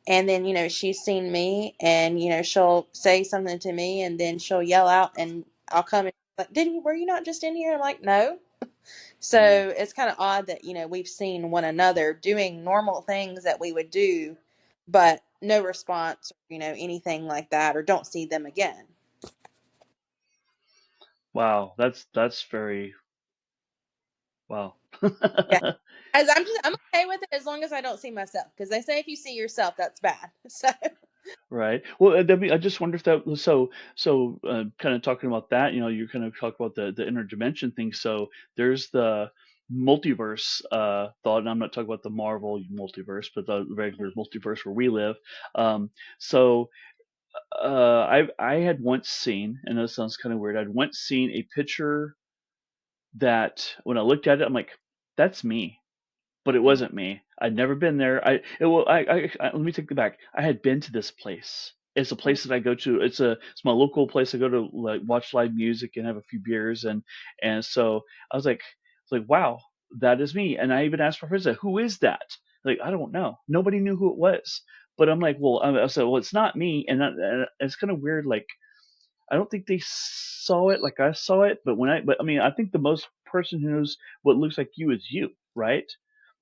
and then she's seen me, and she'll say something to me, and then she'll yell out, and I'll come and like, "Didn't you? Were you not just in here?" I'm like, "No." Mm. So it's kind of odd that, we've seen one another doing normal things that we would do, but no response, anything like that, or don't see them again. Wow, that's very wow. Yeah. As I'm okay with it as long as I don't see myself. Because they say if you see yourself, that's bad. So Right. Well, I just wonder if that was kind of talking about that, you're kind of talk about the interdimension thing. So there's the multiverse thought, and I'm not talking about the Marvel multiverse, but the regular multiverse where we live. So I had once seen, and this sounds kind of weird, I'd once seen a picture that when I looked at it, I'm like, that's me, but it mhm, wasn't me. I'd never been there. Let me take it back. I had been to this place. It's a mhm, place that I go to. It's my local place. I go to like watch live music and have a few beers, and so I was like, wow, that is me. And I even asked my friends, like, who is that? Like, I don't know. Nobody knew who it was. But I'm like, well, I said, well, it's not me, and it's kind of weird. Like, I don't think they saw it like I saw it, but I mean, I think the most person who knows what looks like you is you, right?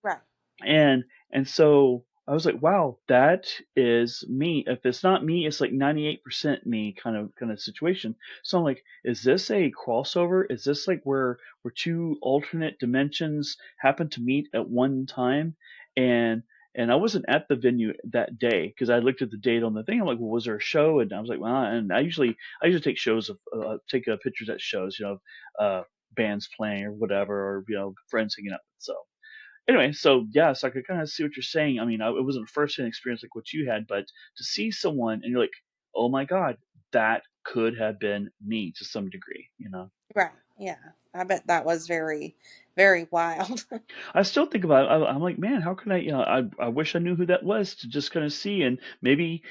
right, And so I was like, wow, that is me. If it's not me, it's like 98% me kind of situation. So I'm like, is this a crossover? Is this like where two alternate dimensions happen to meet at one time? And and I wasn't at the venue that day because I looked at the date on the thing. I'm like, well, was there a show? And I was like, well, and I usually take shows of take pictures at shows, bands playing or whatever, or friends hanging out. So anyway, so yeah, so I could kind of see what you're saying. I mean, it wasn't a first-hand experience like what you had, but to see someone and you're like, oh my god, that could have been me to some degree. right. Yeah. I bet that was very, very wild. I still think about it. I'm like, man, how can I wish I knew who that was to just kind of see, and maybe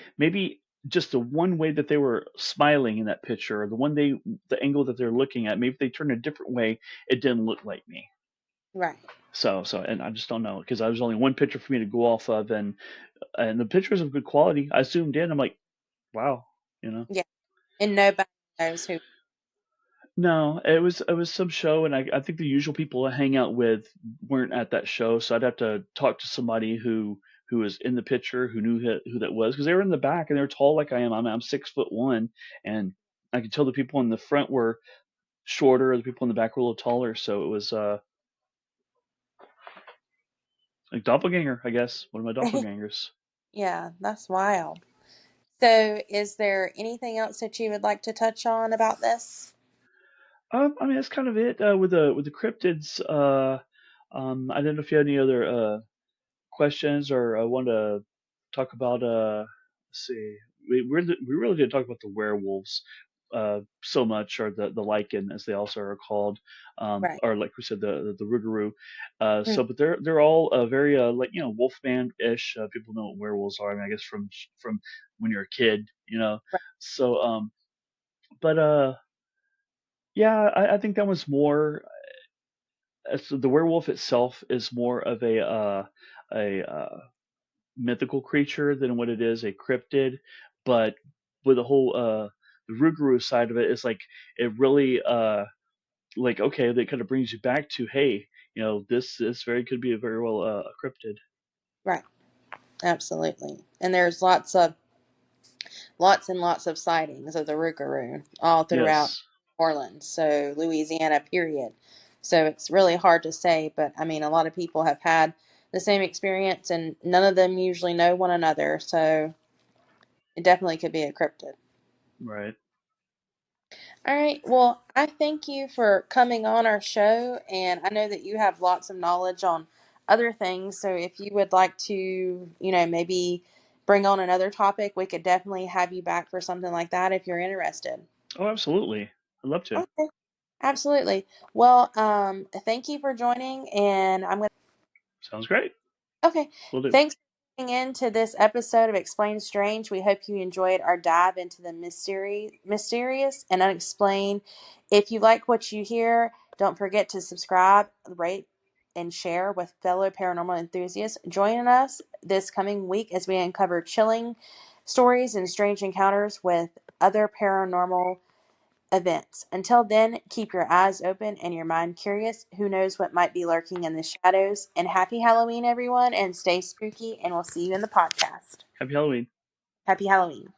just the one way that they were smiling in that picture, or the angle that they're looking at, maybe if they turned a different way, it didn't look like me. Right. And I just don't know because I was only one picture for me to go off of, and the pictures of good quality. I zoomed in. I'm like, wow, you know. Yeah. And nobody knows who. No, it was some show, and I think the usual people I hang out with weren't at that show, so I'd have to talk to somebody who was in the picture who knew who that was because they were in the back and they were tall like I am. I'm 6'1", and I could tell the people in the front were shorter, the people in the back were a little taller. So it was like doppelganger, I guess, one of my doppelgangers. Yeah, that's wild. So, is there anything else that you would like to touch on about this? I mean, that's kind of it with the cryptids. I don't know if you had any other questions or want to talk about. Let's see, we really did talk about the werewolves so much, or the lichen as they also are called, Right. or like we said the Rougarou. Mm, But they're all very like Wolfman ish. People know what werewolves are. I mean, I guess from when you're a kid, you know. right. So but yeah, I think that was more. So the werewolf itself is more of a mythical creature than what it is a cryptid, but with the whole the Rougarou side of it is like it really like okay, that kind of brings you back to hey, this very could be a very well a cryptid. Right. Absolutely. And there's lots and lots of sightings of the Rougarou all throughout Yes, Orleans, so Louisiana, period. So it's really hard to say, but I mean, a lot of people have had the same experience, and none of them usually know one another. So it definitely could be a cryptid. right. All right. Well, I thank you for coming on our show, and I know that you have lots of knowledge on other things. So if you would like to, maybe bring on another topic, we could definitely have you back for something like that if you're interested. Oh, absolutely. I'd love to. Okay. Absolutely. Well, thank you for joining, and I'm going to. Sounds great. Okay. We'll do. Thanks for tuning in to this episode of Explain Strange. We hope you enjoyed our dive into the mysterious and unexplained. If you like what you hear, don't forget to subscribe, rate, and share with fellow paranormal enthusiasts. Join us this coming week as we uncover chilling stories and strange encounters with other paranormal events. Until then, keep your eyes open and your mind curious. Who knows what might be lurking in the shadows? And happy Halloween, everyone, and stay spooky, and we'll see you in the podcast. Happy Halloween. Happy Halloween.